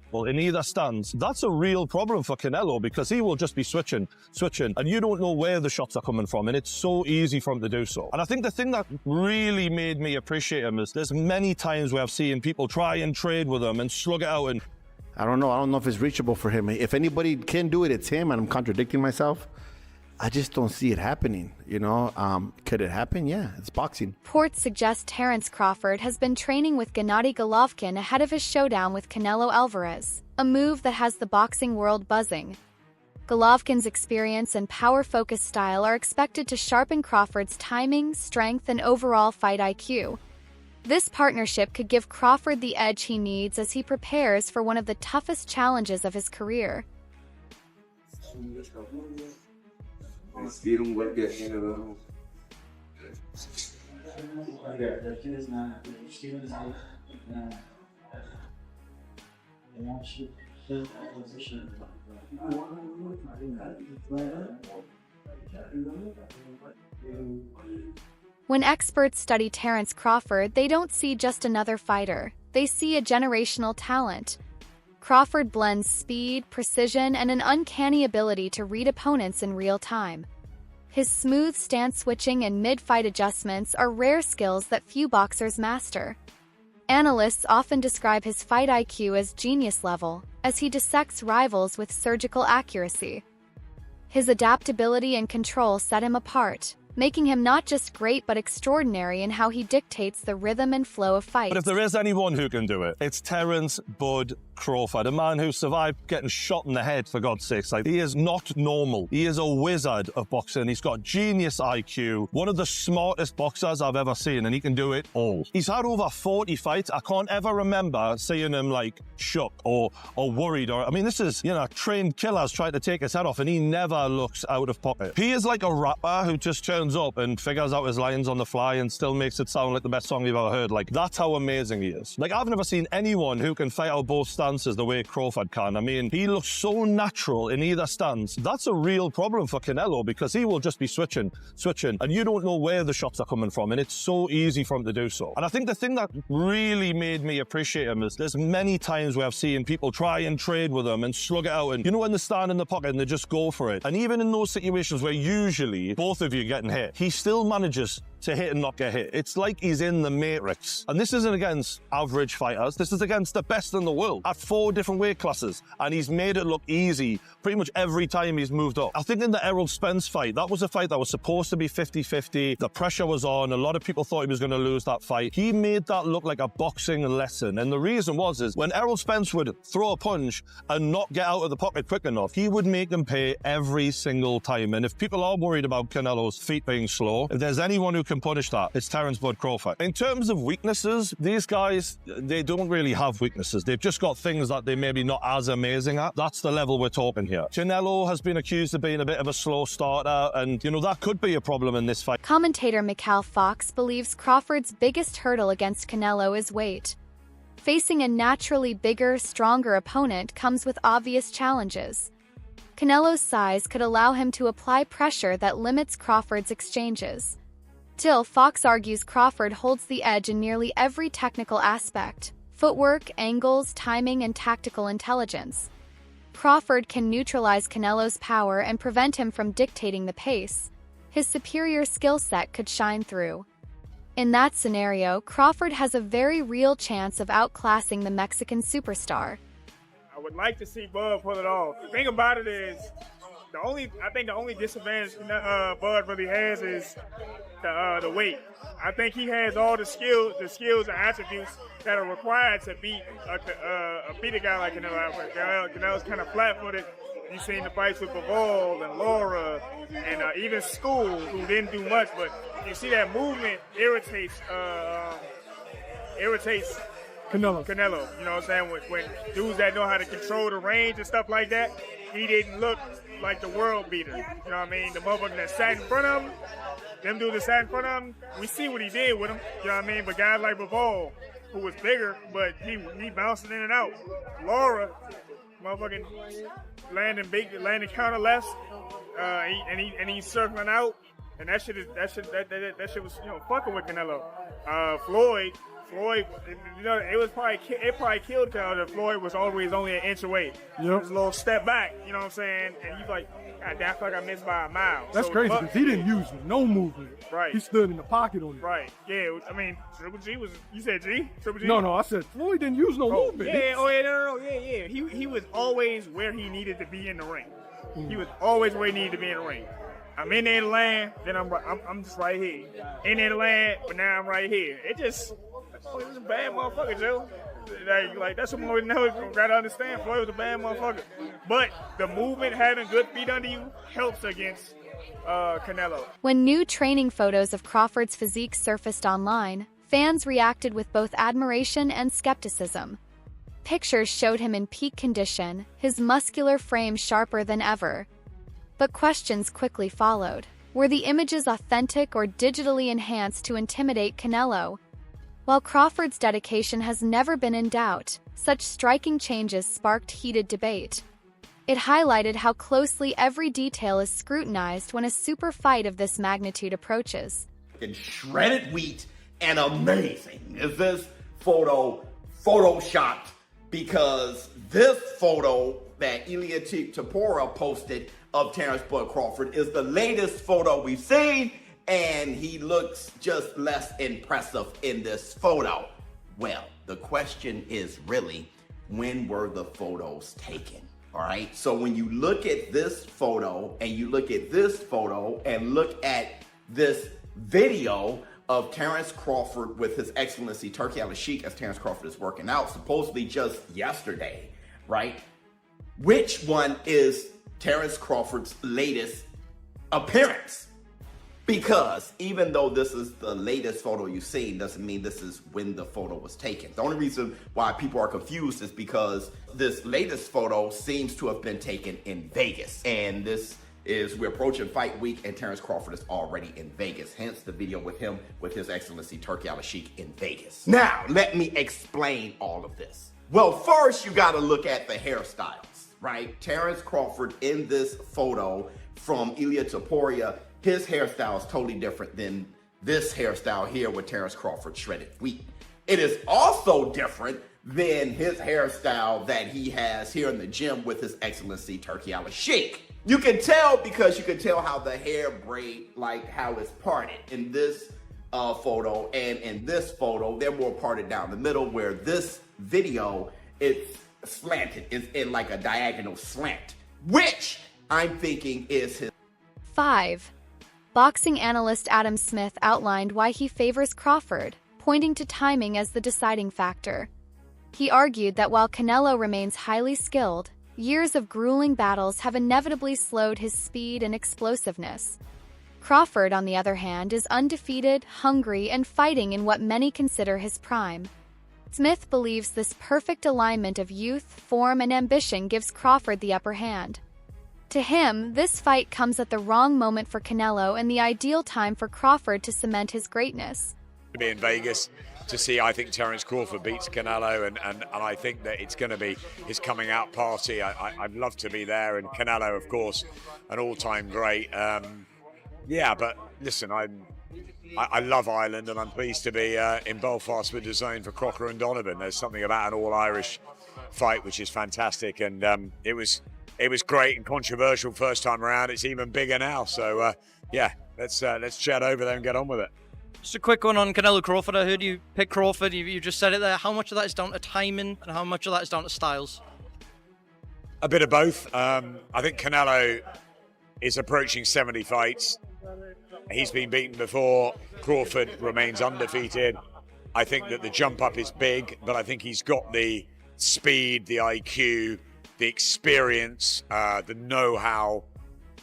Well, in either stance, that's a real problem for Canelo because he will just be switching, and you don't know where the shots are coming from, and it's so easy for him to do so. And I think the thing that really made me appreciate him is there's many times where I've seen people try and trade with him and slug it out, and I don't know if it's reachable for him. If anybody can do it, it's him, and I'm contradicting myself. I just don't see it happening, you know? Could it happen? Yeah, it's boxing. Reports suggest Terence Crawford has been training with Gennady Golovkin ahead of his showdown with Canelo Alvarez, a move that has the boxing world buzzing. Golovkin's experience and power-focused style are expected to sharpen Crawford's timing, strength, and overall fight IQ. This partnership could give Crawford the edge he needs as he prepares for one of the toughest challenges of his career. When experts study Terence Crawford, they don't see just another fighter. They see a generational talent. Crawford blends speed, precision, and an uncanny ability to read opponents in real time. His smooth stance switching and mid-fight adjustments are rare skills that few boxers master. Analysts often describe his fight IQ as genius level, as he dissects rivals with surgical accuracy. His adaptability and control set him apart, making him not just great but extraordinary in how he dictates the rhythm and flow of fights. But if there is anyone who can do it, it's Terence Bud Crawford, a man who survived getting shot in the head, for God's sakes. Like, he is not normal. He is a wizard of boxing. He's got genius IQ, one of the smartest boxers I've ever seen, and he can do it all. He's had over 40 fights. I can't ever remember seeing him, like, shook or worried. I mean, this is, trained killers trying to take his head off, and he never looks out of pocket. He is like a rapper who just turns up and figures out his lines on the fly and still makes it sound like the best song you've ever heard. Like, that's how amazing he is. Like, I've never seen anyone who can fight out both stances the way Crawford can. I mean, he looks so natural in either stance. That's a real problem for Canelo because he will just be switching, and you don't know where the shots are coming from, and it's so easy for him to do so. And I think the thing that really made me appreciate him is there's many times where I've seen people try and trade with him and slug it out, and when they stand in the pocket and they just go for it. And even in those situations where usually both of you are getting hit, he still manages to hit and not get hit. It's like he's in the Matrix. And this isn't against average fighters. This is against the best in the world at 4 different weight classes. And he's made it look easy pretty much every time he's moved up. I think in the Errol Spence fight, that was a fight that was supposed to be 50-50. The pressure was on. A lot of people thought he was going to lose that fight. He made that look like a boxing lesson. And the reason is when Errol Spence would throw a punch and not get out of the pocket quick enough, he would make them pay every single time. And if people are worried about Canelo's feet being slow, if there's anyone who can punish that, it's Terence Bud Crawford. In terms of weaknesses, these guys, they don't really have weaknesses. They've just got things that they maybe not as amazing at. That's the level we're talking here. Canelo has been accused of being a bit of a slow starter, and, that could be a problem in this fight. Commentator Mikhail Fox believes Crawford's biggest hurdle against Canelo is weight. Facing a naturally bigger, stronger opponent comes with obvious challenges. Canelo's size could allow him to apply pressure that limits Crawford's exchanges. Still, Fox argues Crawford holds the edge in nearly every technical aspect: footwork, angles, timing, and tactical intelligence. Crawford can neutralize Canelo's power and prevent him from dictating the pace. His superior skill set could shine through. In that scenario, Crawford has a very real chance of outclassing the Mexican superstar. I would like to see Bud pull it off. The thing about it is, I think the only disadvantage Bud really has is the weight. I think he has all the skills and attributes that are required to beat a guy like Canelo. Canelo's kind of flat-footed. You've seen the fights with Bivol and Laura and even School, who didn't do much, but you see that movement irritates Canelo. You know what I'm saying? When dudes that know how to control the range and stuff like that, he didn't look like the world beater. You know what I mean? The motherfucker that sat in front of him, them dudes that sat in front of him, we see what he did with him. You know what I mean? But guys like Bivol, who was bigger, but he bouncing in and out. Laura, motherfucking landing counter lefts, and he's circling out. and that shit was fucking with Canelo. Floyd, it probably killed Canelo that Floyd was always only an inch away. Yep. It was a little step back, you know what I'm saying? And he's like, God damn, I feel like I missed by a mile. That's crazy because he didn't use no movement. Right. He stood in the pocket on it. Right. Yeah. I mean, Triple G was. You said G? Triple G? No. I said Floyd didn't use no movement. Yeah. Oh yeah. No. Yeah. He was always where he needed to be in the ring. He was always where he needed to be in the ring. I'm in there to land, then I'm just right here. In there to land, but now I'm right here. It was a bad motherfucker, Joe. Like that's what we gotta understand. Floyd was a bad motherfucker. But the movement, having good feet under you, helps against Canelo. When new training photos of Crawford's physique surfaced online, fans reacted with both admiration and skepticism. Pictures showed him in peak condition, his muscular frame sharper than ever. But questions quickly followed. Were the images authentic or digitally enhanced to intimidate Canelo? While Crawford's dedication has never been in doubt, such striking changes sparked heated debate. It highlighted how closely every detail is scrutinized when a super fight of this magnitude approaches. And shredded wheat and amazing. Is this photo photoshopped? Because this photo that Ilia Topuria posted of Terrence Bud Crawford is the latest photo we've seen, and he looks just less impressive in this photo. Well, the question is really, when were the photos taken? All right, so when you look at this photo and you look at this photo and look at this video of Terrence Crawford with His Excellency Turki Al-Sheikh as Terrence Crawford is working out, supposedly just yesterday, right? Which one is Terrence Crawford's latest appearance? Because even though this is the latest photo you've seen, doesn't mean this is when the photo was taken. The only reason why people are confused is because this latest photo seems to have been taken in Vegas. And we're approaching fight week and Terrence Crawford is already in Vegas. Hence the video with him with His Excellency Turki Al-Sheikh in Vegas. Now, let me explain all of this. Well, first you gotta look at the hairstyles, right? Terrence Crawford in this photo from Ilia Topuria, his hairstyle is totally different than this hairstyle here with Terrence Crawford shredded wheat. It is also different than his hairstyle that he has here in the gym with His Excellency Turki Al-Sheikh. You can tell because you can tell how the hair braid, like how it's parted in this photo, and in this photo, they're more parted down the middle, where this video, it's slanted, it's in like a diagonal slant, which I'm thinking is his. 5. Boxing analyst Adam Smith outlined why he favors Crawford, pointing to timing as the deciding factor. He argued that while Canelo remains highly skilled, years of grueling battles have inevitably slowed his speed and explosiveness. Crawford, on the other hand, is undefeated, hungry, and fighting in what many consider his prime. Smith believes this perfect alignment of youth, form, and ambition gives Crawford the upper hand. To him, this fight comes at the wrong moment for Canelo and the ideal time for Crawford to cement his greatness. To be in Vegas to see, I think Terrence Crawford beats Canelo, and I think that it's going to be his coming out party. I'd love to be there, and Canelo, of course, an all-time great. Yeah, but listen, I love Ireland, and I'm pleased to be in Belfast with the zone for Crocker and Donovan. There's something about an all-Irish fight which is fantastic, and it was great and controversial first time around. It's even bigger now. So yeah, let's chat over there and get on with it. Just a quick one on Canelo Crawford. I heard you pick Crawford. You just said it there. How much of that is down to timing, and how much of that is down to styles? A bit of both. I think Canelo is approaching 70 fights. He's been beaten before. Crawford remains undefeated. I think that the jump up is big, but I think he's got the speed, the IQ, the experience, the know-how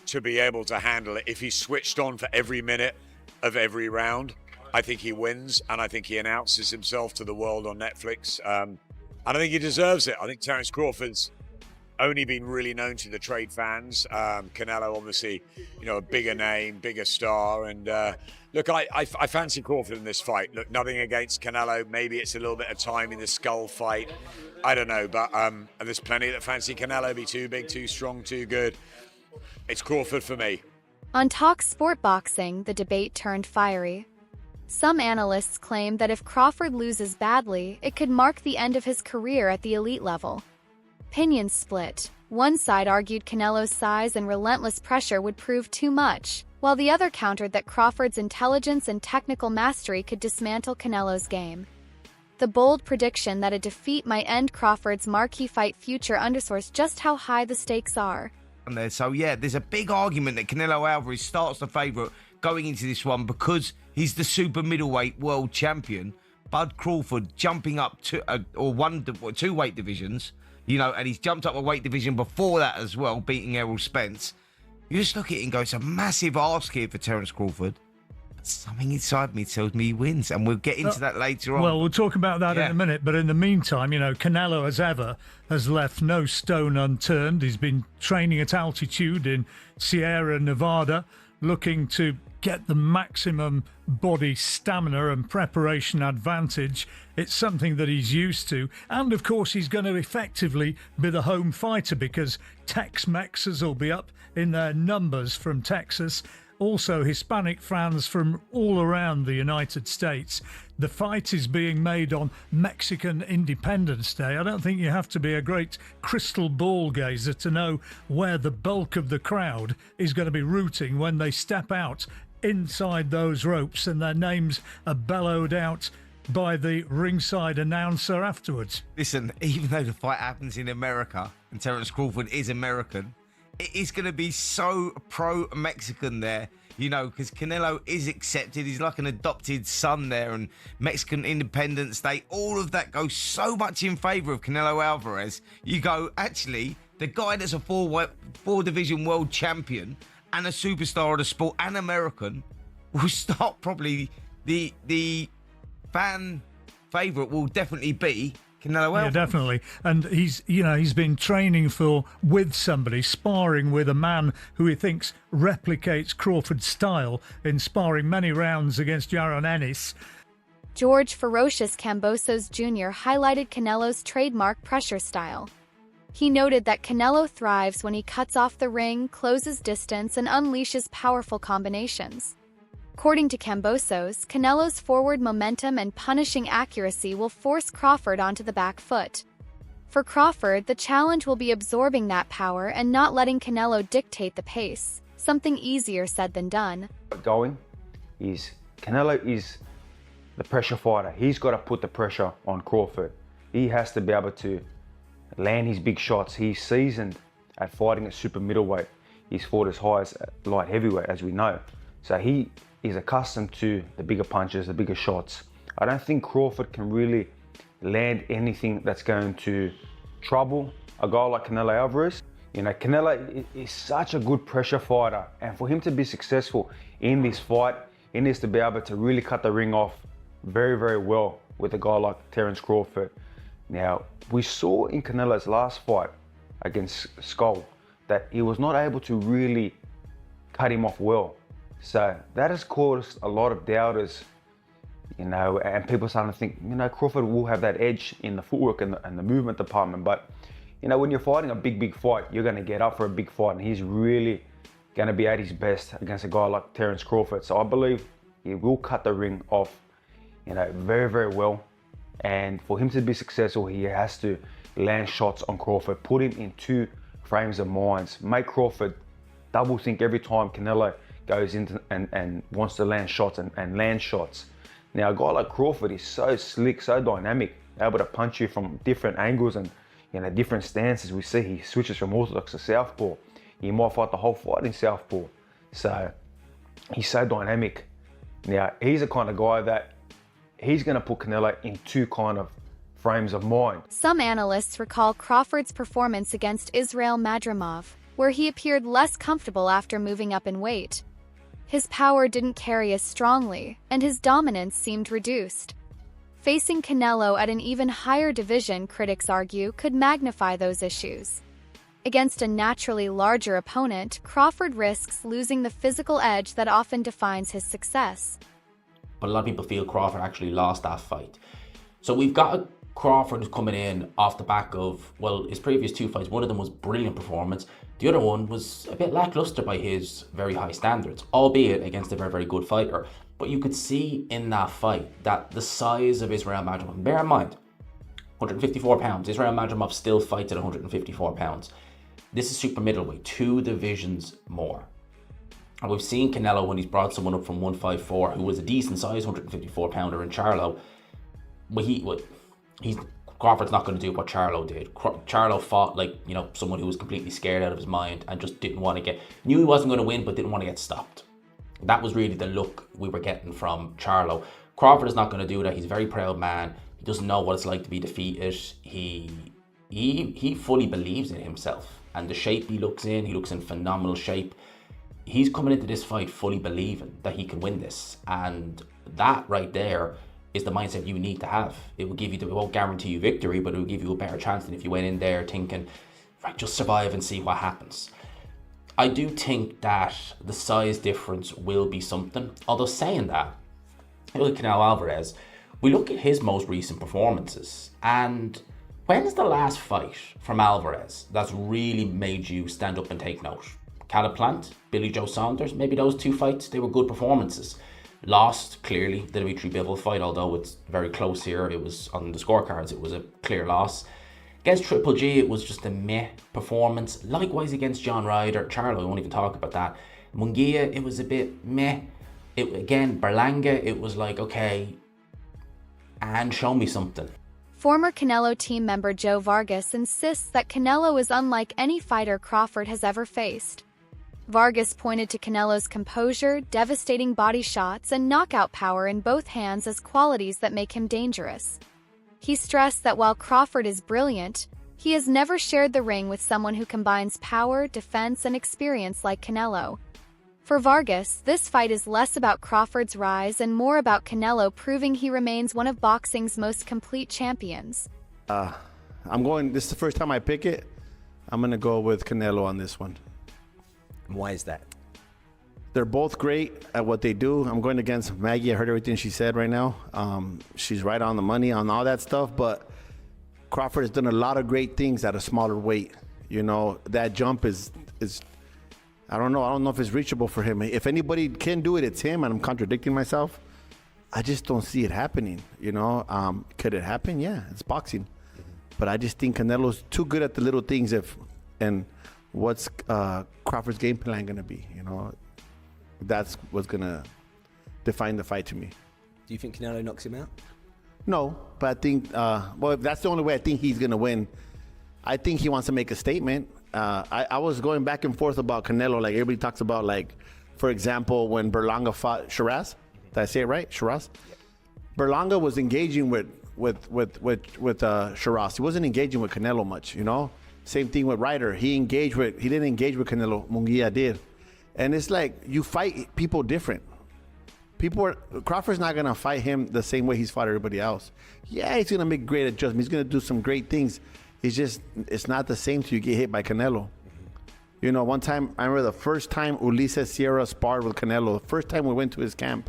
to be able to handle it. If he's switched on for every minute of every round, I think he wins, and I think he announces himself to the world on Netflix. And I think he deserves it. I think Terrence Crawford's only been really known to the trade fans. Canelo, obviously, a bigger name, bigger star. And look, I fancy Crawford in this fight. Look, nothing against Canelo. Maybe it's a little bit of time in the skull fight. I don't know, but there's plenty that fancy Canelo, be too big, too strong, too good. It's Crawford for me. On Talk Sport Boxing, the debate turned fiery. Some analysts claim that if Crawford loses badly, it could mark the end of his career at the elite level. Opinions split. One side argued Canelo's size and relentless pressure would prove too much, while the other countered that Crawford's intelligence and technical mastery could dismantle Canelo's game. The bold prediction that a defeat might end Crawford's marquee fight future underscores just how high the stakes are. So yeah, there's a big argument that Canelo Alvarez starts the favourite going into this one because he's the super middleweight world champion. Bud Crawford jumping up to two weight divisions, you know, and he's jumped up a weight division before that as well, beating Errol Spence. You just look at it and go, it's a massive ask here for Terence Crawford. But something inside me tells me he wins, and we'll get into that later on. Well, we'll talk about that in a minute, but in the meantime, you know, Canelo, as ever, has left no stone unturned. He's been training at altitude in Sierra Nevada, looking to get the maximum body stamina and preparation advantage. It's something that he's used to. And, of course, he's going to effectively be the home fighter because Tex-Mexers will be up in their numbers from Texas. Also, Hispanic fans from all around the United States. The fight is being made on Mexican Independence Day. I don't think you have to be a great crystal ball gazer to know where the bulk of the crowd is going to be rooting when they step out inside those ropes and their names are bellowed out by the ringside announcer afterwards. Listen, even though the fight happens in America and Terence Crawford is American, it is going to be so pro-Mexican there, you know, because Canelo is accepted. He's like an adopted son there, and Mexican Independence Day, all of that goes so much in favour of Canelo Alvarez. You go, actually, the guy that's a four-division world champion and a superstar of the sport and American will start probably the fan favourite will definitely be Canelo Alvarez. Yeah, definitely. And he's been training with somebody, sparring with a man who he thinks replicates Crawford's style in sparring many rounds against Yaron Ennis. George Ferocious Kambosos Jr. highlighted Canelo's trademark pressure style. He noted that Canelo thrives when he cuts off the ring, closes distance, and unleashes powerful combinations. According to Kambosos, Canelo's forward momentum and punishing accuracy will force Crawford onto the back foot. For Crawford, the challenge will be absorbing that power and not letting Canelo dictate the pace, something easier said than done. Canelo is the pressure fighter. He's got to put the pressure on Crawford. He has to be able to land his big shots. He's seasoned at fighting at super middleweight. He's fought as high as light heavyweight, as we know. So he is accustomed to the bigger punches, the bigger shots. I don't think Crawford can really land anything that's going to trouble a guy like Canelo Alvarez. You know, Canelo is such a good pressure fighter, and for him to be successful in this fight, he needs to be able to really cut the ring off very, very well with a guy like Terence Crawford. Now, we saw in Canelo's last fight against Skull that he was not able to really cut him off well. So that has caused a lot of doubters, you know, and people starting to think, you know, Crawford will have that edge in the footwork and the movement department. But, you know, when you're fighting a big fight, you're going to get up for a big fight, and he's really going to be at his best against a guy like Terence Crawford. So I believe he will cut the ring off, you know, very, very well. And for him to be successful, he has to land shots on Crawford, put him in two frames of minds, make Crawford double think every time Canelo goes into and wants to land shots and land shots. Now, a guy like Crawford is so slick, so dynamic, able to punch you from different angles and, you know, different stances. We see he switches from orthodox to southpaw. He might fight the whole fight in southpaw. So he's so dynamic. Now, he's the kind of guy that he's going to put Canelo in two kind of frames of mind. Some analysts recall Crawford's performance against Israil Madrimov, where he appeared less comfortable after moving up in weight. His power didn't carry as strongly, and his dominance seemed reduced. Facing Canelo at an even higher division, critics argue, could magnify those issues. Against a naturally larger opponent, Crawford risks losing the physical edge that often defines his success. But a lot of people feel Crawford actually lost that fight. So we've got a Crawford coming in off the back of, well, his previous two fights. One of them was brilliant performance. The other one was a bit lackluster by his very high standards, albeit against a very, very good fighter. But you could see in that fight that the size of Israel Madrimov, bear in mind, 154 pounds, Israel Madrimov still fights at 154 pounds. This is super middleweight, 2 divisions more. And we've seen Canelo when he's brought someone up from 154 who was a decent size 154 pounder in Charlo. But Crawford's not going to do what Charlo did. Charlo fought like, you know, someone who was completely scared out of his mind and just didn't want to knew he wasn't going to win, but didn't want to get stopped. That was really the look we were getting from Charlo. Crawford is not going to do that. He's a very proud man. He doesn't know what it's like to be defeated. He fully believes in himself. And the shape he looks in phenomenal shape. He's coming into this fight fully believing that he can win this. And that right there is the mindset you need to have. It will give you, it won't guarantee you victory, but it will give you a better chance than if you went in there thinking, right, just survive and see what happens. I do think that the size difference will be something. Although saying that, look at Canelo Alvarez, we look at his most recent performances, and when's the last fight from Alvarez that's really made you stand up and take note? Caliplant, Billy Joe Saunders, maybe those 2 fights, they were good performances. Lost, clearly, the Dimitri Bivol fight, although it's very close here. It was on the scorecards, it was a clear loss. Against Triple G, it was just a meh performance. Likewise against John Ryder. Charlo, I won't even talk about that. Munguia, it was a bit meh. Again, Berlanga, it was like, okay, and show me something. Former Canelo team member Joe Vargas insists that Canelo is unlike any fighter Crawford has ever faced. Vargas pointed to Canelo's composure, devastating body shots, and knockout power in both hands as qualities that make him dangerous. He stressed that while Crawford is brilliant, he has never shared the ring with someone who combines power, defense, and experience like Canelo. For Vargas, this fight is less about Crawford's rise and more about Canelo proving he remains one of boxing's most complete champions. This is the first time I pick it. I'm going to go with Canelo on this one. Why is that? They're both great at what they do. I'm going against Maggie. I heard everything she said right now. She's right on the money on all that stuff, but Crawford has done a lot of great things at a smaller weight. You know, that jump is I don't know if it's reachable for him. If anybody can do it, it's him, and I'm contradicting myself. I just don't see it happening, you know. Could it happen? Yeah, it's boxing. But I just think Canelo's too good at the little things. And what's Crawford's game plan going to be, you know? That's what's going to define the fight to me. Do you think Canelo knocks him out? No, but I think, if that's the only way I think he's going to win. I think he wants to make a statement. I was going back and forth about Canelo. Like, everybody talks about, like, for example, when Berlanga fought Shiraz. Did I say it right? Shiraz? Berlanga was engaging with Shiraz. He wasn't engaging with Canelo much, you know? Same thing with Ryder. He didn't engage with Canelo. Munguia did. And it's like, you fight people different. Crawford's not going to fight him the same way he's fought everybody else. Yeah, he's going to make great adjustments. He's going to do some great things. It's not the same till you get hit by Canelo. You know, one time, I remember the first time Ulises Sierra sparred with Canelo, the first time we went to his camp,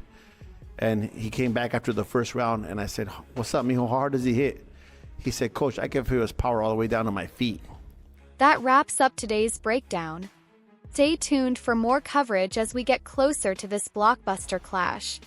and he came back after the first round, and I said, "What's up, mijo? How hard does he hit?" He said, "Coach, I can feel his power all the way down to my feet." That wraps up today's breakdown. Stay tuned for more coverage as we get closer to this blockbuster clash.